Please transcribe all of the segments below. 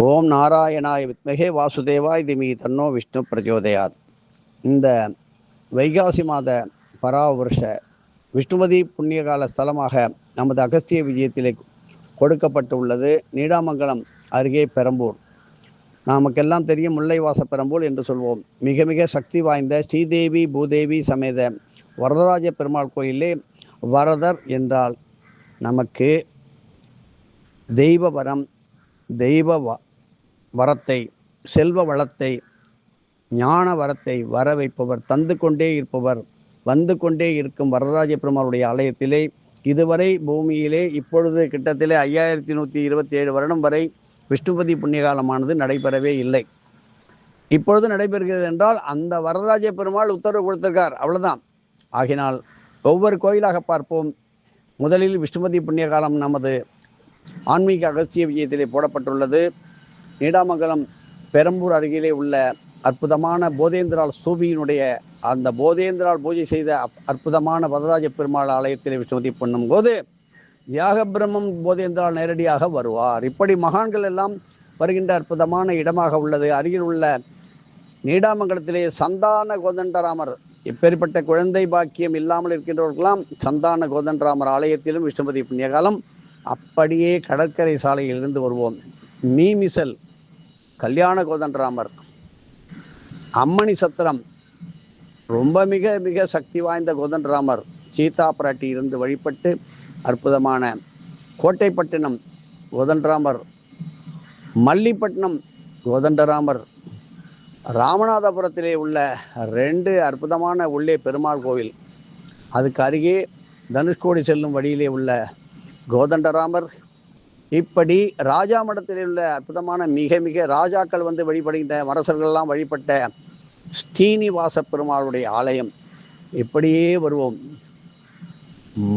ஓம் நாராயணாய வித்மகே வாசுதேவாய் திமி தன்னோ விஷ்ணு பிரஜோதயாத். இந்த வைகாசி மாத பராவருஷ விஷ்ணுமதி புண்ணியகால ஸ்தலமாக நமது அகஸ்திய விஜயத்திலே கொடுக்கப்பட்டுள்ளது. நீடாமங்கலம் அருகே பெரம்பூர். நமக்கெல்லாம் தெரியும் முல்லைவாச பெரம்பூர் என்று சொல்வோம். மிக மிக சக்தி வாய்ந்த ஸ்ரீதேவி பூதேவி சமேத வரதராஜ பெருமாள் கோயிலே வரதர் என்றால் நமக்கு தெய்வ வரம், தெய்வ வரத்தை, செல்வ வளத்தை, ஞான வரத்தை வர வைப்பவர், தந்து கொண்டே இருப்பவர், வந்து கொண்டே இருக்கும் வரதராஜ பெருமாளுடைய ஆலயத்திலே இதுவரை பூமியிலே இப்பொழுது கிட்டத்திலே 5127 வருடம் வரை விஷ்ணுபதி புண்ணியகாலமானது நடைபெறவே இல்லை. இப்பொழுது நடைபெறுகிறது என்றால் அந்த வரதராஜ பெருமாள் உத்தரவு கொடுத்திருக்கார், அவ்வளவுதான். ஆகினால் ஒவ்வொரு கோயிலாக பார்ப்போம். முதலில் விஷ்ணுபதி புண்ணியகாலம் நமது ஆன்மீக அகஸ்திய விஜயத்திலே போடப்பட்டுள்ளது. நீடாமங்கலம் பெரம்பூர் அருகிலே உள்ள அற்புதமான போதேந்திரால் ஸ்தூபியினுடைய அந்த போதேந்திரால் பூஜை செய்த அற்புதமான வரதராஜ பெருமாள் ஆலயத்திலே விஷ்ணுமதி பண்ணும் போது தியாக பிரம்மம் போதேந்திரால் நேரடியாக வருவார். இப்படி மகான்கள் எல்லாம் வருகின்ற அற்புதமான இடமாக உள்ளது. அருகில் உள்ள நீடாமங்கலத்திலே சந்தான கோதண்டராமர், எப்பேற்பட்ட குழந்தை பாக்கியம் இல்லாமல் இருக்கின்றவர்களெல்லாம் சந்தான கோதண்டராமர் ஆலயத்திலும் விஷ்ணுபதி புண்ணியகாலம். அப்படியே கடற்கரை சாலையில் இருந்து வருவோம். மீமிசல் கல்யாண கோதண்டராமர், அம்மணி சத்திரம், ரொம்ப மிக மிக சக்தி வாய்ந்த கோதண்டராமர், சீதா பிராட்டி இருந்து வழிபட்டு அற்புதமான கோட்டைப்பட்டினம் கோதண்டராமர், மல்லிப்பட்டினம் கோதண்டராமர், ராமநாதபுரத்திலே உள்ள 2 அற்புதமான உள்ளே பெருமாள் கோவில், அதுக்கு அருகே தனுஷ்கோடி செல்லும் வழியிலே உள்ள கோதண்டராமர். இப்படி ராஜா மடத்தில் உள்ள அற்புதமான மிக மிக ராஜாக்கள் வந்து வழிபடுகின்ற அரசர்கள்லாம் வழிபட்ட ஸ்ரீனிவாச பெருமாளுடைய ஆலயம். இப்படியே வருவோம்.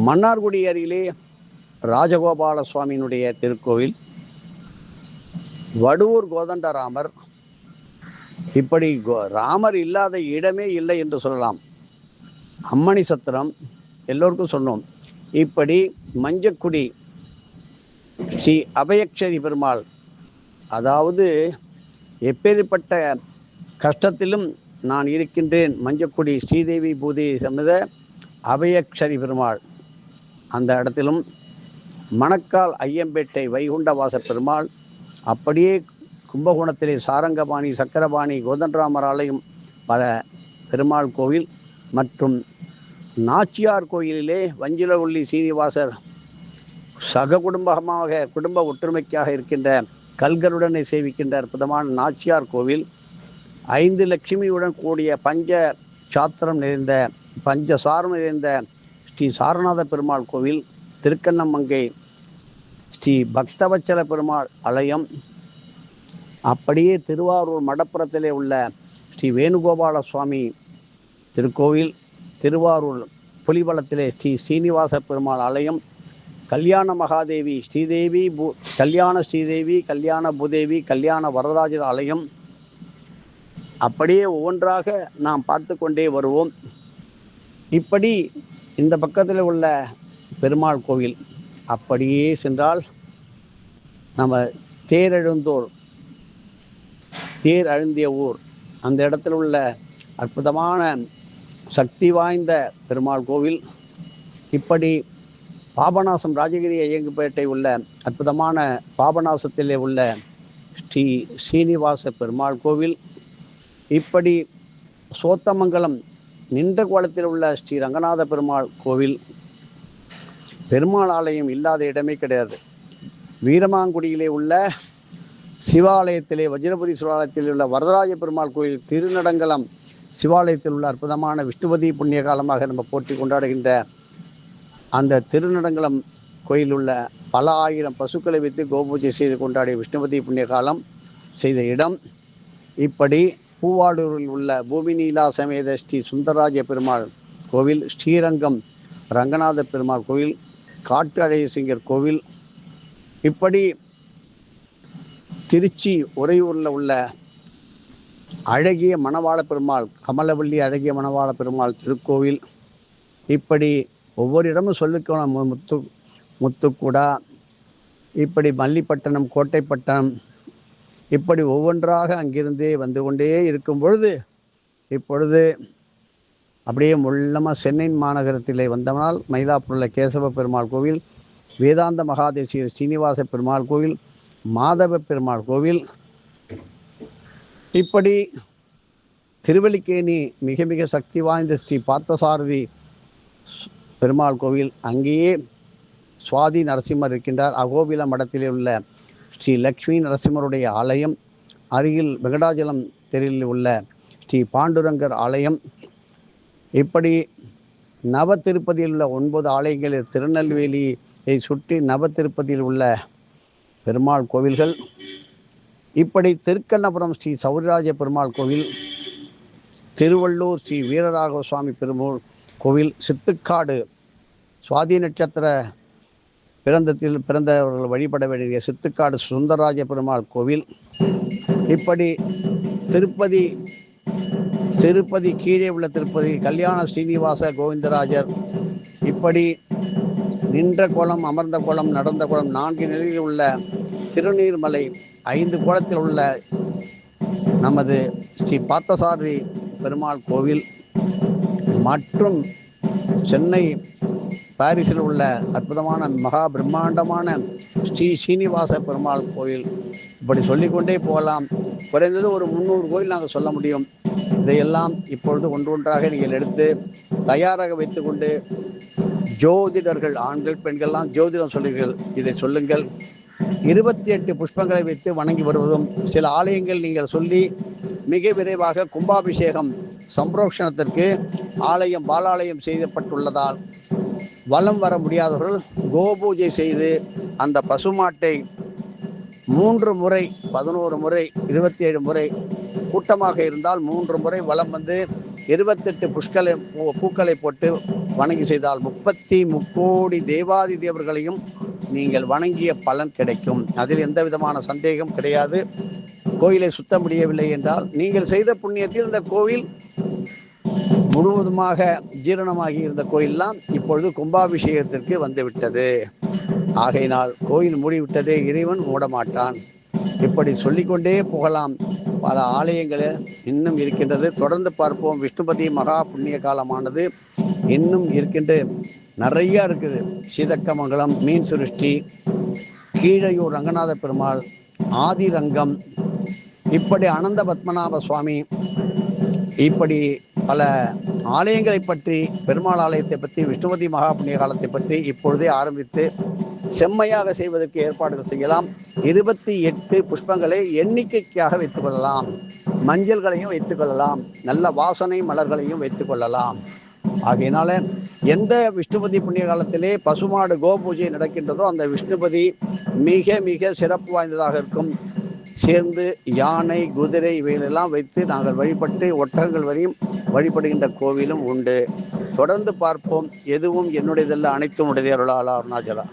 மன்னார்குடி அருகிலே ராஜகோபால சுவாமியினுடைய திருக்கோவில், வடுவூர் கோதண்டராமர். இப்படி ராமர் இல்லாத இடமே இல்லை என்று சொல்லலாம். அம்மணி சத்திரம் எல்லோருக்கும் சொன்னோம். இப்படி மஞ்சக்குடி ஸ்ரீ அபயக்ஷரி பெருமாள், அதாவது எப்பேற்பட்ட கஷ்டத்திலும் நான் இருக்கின்றேன், மஞ்சக்குடி ஸ்ரீதேவி பூதேவி சமேத அபயக்ஷரி பெருமாள். அந்த இடத்திலும் மணக்கால் ஐயம்பேட்டை வைகுண்டவாச பெருமாள், அப்படியே கும்பகோணத்திலே சாரங்கபாணி சக்கரபாணி கோதண்டராமர் ஆலயம், பல பெருமாள் கோவில் மற்றும் நாச்சியார் கோயிலிலே வஞ்சிலவள்ளி சீனிவாசர் சக குடும்ப ஒற்றுமைக்காக இருக்கின்ற கல்கருடனை சேவிக்கின்ற அற்புதமான நாச்சியார் கோவில், 5 லட்சுமியுடன் கூடிய பஞ்ச சாத்திரம் நிறைந்த பஞ்சசாரம் நிறைந்த ஸ்ரீ சாரநாத பெருமாள் கோவில், திருக்கண்ணமங்கை ஸ்ரீ பக்தவச்சல பெருமாள் ஆலயம், அப்படியே திருவாரூர் மடப்புறத்திலே உள்ள ஸ்ரீ வேணுகோபால சுவாமி திருக்கோவில், திருவாரூர் புலிவலத்திலே ஸ்ரீ சீனிவாச பெருமாள் ஆலயம், கல்யாண மகாதேவி ஸ்ரீதேவி கல்யாண ஸ்ரீதேவி, கல்யாண பூதேவி, கல்யாண வரதராஜர் ஆலயம். அப்படியே ஒவ்வொன்றாக நாம் பார்த்து கொண்டே வருவோம். இப்படி இந்த பக்கத்தில் உள்ள பெருமாள் கோவில் அப்படியே சென்றால் நம்ம தேர் அழுந்திய ஊர், அந்த இடத்துல உள்ள அற்புதமான சக்தி வாய்ந்த பெருமாள் கோவில். இப்படி பாபநாசம் ராஜகிரி ஐயங்குப்பேட்டை உள்ள அற்புதமான பாபநாசத்திலே உள்ள ஸ்ரீ ஸ்ரீனிவாச பெருமாள் கோவில். இப்படி சோத்தமங்கலம் நின்ற கோலத்தில் உள்ள ஸ்ரீ ரங்கநாத பெருமாள் கோவில். பெருமாள் ஆலயம் இல்லாத இடமே கிடையாது. வீரமாங்குடியிலே உள்ள சிவாலயத்திலே வஜ்ரபுரி சிவாலயத்தில் உள்ள வரதராஜ பெருமாள் கோயில், திருநடங்கலம் சிவாலயத்தில் உள்ள அற்புதமான விஷ்ணுபதி புண்ணிய காலமாக நம்ம போற்றி கொண்டாடுகின்ற அந்த திருநடங்கலம் கோயில் உள்ள பல ஆயிரம் பசுக்களை வைத்து கோபூஜை செய்து கொண்டாடிய விஷ்ணுபதி புண்ணிய காலம் செய்த இடம். இப்படி பூவாடூரில் உள்ள பூமி நீலா சமேத ஸ்ரீ சுந்தரராஜ பெருமாள் கோவில், ஸ்ரீரங்கம் ரங்கநாத பெருமாள் கோவில், காட்டு அழகிசிங்கர் கோவில். இப்படி திருச்சி உறையூரில் உள்ள அழகிய மணவாள பெருமாள், கமலவள்ளி அழகிய மணவாள பெருமாள் திருக்கோவில். இப்படி ஒவ்வொரு இடமும் சொல்லிக்கணும். முத்துக்குடா, இப்படி மல்லிப்பட்டினம், கோட்டைப்பட்டினம், இப்படி ஒவ்வொன்றாக அங்கிருந்தே வந்து கொண்டே இருக்கும் பொழுது இப்பொழுது அப்படியே முள்ளமாக சென்னை மாநகரத்திலே வந்தவனால் மயிலாப்பூரில் கேசவ பெருமாள் கோவில், வேதாந்த மகாதேசிகர் ஸ்ரீனிவாச பெருமாள் கோவில், மாதவ பெருமாள் கோவில், இப்படி திருவல்லிக்கேணி மிக மிக சக்தி வாய்ந்த ஸ்ரீ பார்த்தசாரதி பெருமாள் கோவில், அங்கேயே சுவாதி நரசிம்மர் இருக்கின்றார். அகோபில மடத்திலே உள்ள ஸ்ரீ லக்ஷ்மி நரசிம்மருடைய ஆலயம், அருகில் வெங்கடாஜலம் தெருவில் உள்ள ஸ்ரீ பாண்டுரங்கர் ஆலயம், இப்படி நவ திருப்பதியில் உள்ள 9 ஆலயங்களில் திருநெல்வேலியை சுற்றி நவ திருப்பதியில் உள்ள பெருமாள் கோவில்கள், இப்படி திருக்கண்ணபுரம் ஸ்ரீ சௌரிராஜ பெருமாள் கோவில், திருவள்ளூர் ஸ்ரீ வீரராகவ சுவாமி பெருமாள் கோவில், சித்துக்காடு சுவாதி நட்சத்திர பிறந்தவர்கள் வழிபட வேண்டிய சித்துக்காடு சுந்தரராஜ பெருமாள் கோவில், இப்படி திருப்பதி கீழே உள்ள திருப்பதி கல்யாண ஸ்ரீனிவாச கோவிந்தராஜர், இப்படி நின்ற கோலம், அமர்ந்த கோலம், நடந்த கோலம் 4 நிலையில் உள்ள திருநீர்மலை, 5 கோலத்தில் உள்ள நமது ஸ்ரீ பார்த்தசாரதி பெருமாள் கோவில், மற்றும் சென்னை பாரிஸில் உள்ள அற்புதமான மகா பிரம்மாண்டமான ஸ்ரீ ஸ்ரீனிவாச பெருமாள் கோயில், இப்படி சொல்லிக்கொண்டே போகலாம். குறைந்தது ஒரு 300 கோயில் நாங்கள் சொல்ல முடியும். இதையெல்லாம் இப்பொழுது ஒன்றொன்றாக நீங்கள் எடுத்து தயாராக வைத்துக்கொண்டு ஜோதிடர்கள், ஆண்கள் பெண்கள்லாம் ஜோதிடம் சொல்லுங்கள், இதை சொல்லுங்கள். 28 புஷ்பங்களை வைத்து வணங்கி வருவதும், சில ஆலயங்கள் நீங்கள் சொல்லி மிக விரைவாக கும்பாபிஷேகம் சம்பரோஷணத்திற்கு ஆலயம் பாலாலயம் செய்யப்பட்டுள்ளதால் வலம் வர முடியாதவர்கள் கோபூஜை செய்து அந்த பசுமாட்டை 3 முறை, 11 முறை, 27 முறை, கூட்டமாக இருந்தால் 3 முறை வலம் வந்து 28 பூக்களை போட்டு வணங்கி செய்தால் 33 கோடி தேவாதி தேவர்களையும் நீங்கள் வணங்கிய பலன் கிடைக்கும். அதில் எந்த விதமான சந்தேகம் கிடையாது. கோயிலை சுத்த முடியவில்லை என்றால் நீங்கள் செய்த புண்ணியத்தில் இந்த கோவில் முழுவதுமாக ஜீரணமாகி இருந்த கோயிலெல்லாம் இப்பொழுது கும்பாபிஷேகத்திற்கு வந்துவிட்டது. ஆகையினால் கோயில் மூடிவிட்டதே, இறைவன் மூடமாட்டான். இப்படி சொல்லிக்கொண்டே போகலாம். பல ஆலயங்கள் இன்னும் இருக்கின்றது. தொடர்ந்து பார்ப்போம். விஷ்ணுபதி மகா புண்ணிய காலமானது இன்னும் இருக்கின்ற நிறையா இருக்குது. சீதக்கமங்கலம், மீன் சுருஷ்டி, கீழையூர் ரங்கநாத பெருமாள், ஆதிரங்கம், இப்படி அனந்த பத்மநாப சுவாமி, இப்படி பல ஆலயங்களை பற்றி, பெருமாள் ஆலயத்தை பற்றி, விஷ்ணுபதி மகா புண்ணிய காலத்தை பற்றி இப்பொழுதே ஆரம்பித்து செம்மையாக செய்வதற்கு ஏற்பாடுகள் செய்யலாம். 28 புஷ்பங்களை எண்ணிக்கைக்காக வைத்துக் கொள்ளலாம். மஞ்சள்களையும் வைத்துக் கொள்ளலாம். நல்ல வாசனை மலர்களையும் வைத்துக் கொள்ளலாம். ஆகையினால எந்த விஷ்ணுபதி புண்ணிய காலத்திலே பசுமாடு கோபூஜை நடக்கின்றதோ அந்த விஷ்ணுபதி மிக மிக சிறப்பு வாய்ந்ததாக இருக்கும். சேர்ந்து யானை, குதிரை இவைகளெல்லாம் வைத்து நாங்கள் வழிபட்டு ஒட்டகங்கள் வரையும் வழிபடுகின்ற கோவிலும் உண்டு. தொடர்ந்து பார்ப்போம். எதுவும் என்னுடையதல்ல, அனைத்தும் உடையதே. அருளாளா அருணாச்சலா.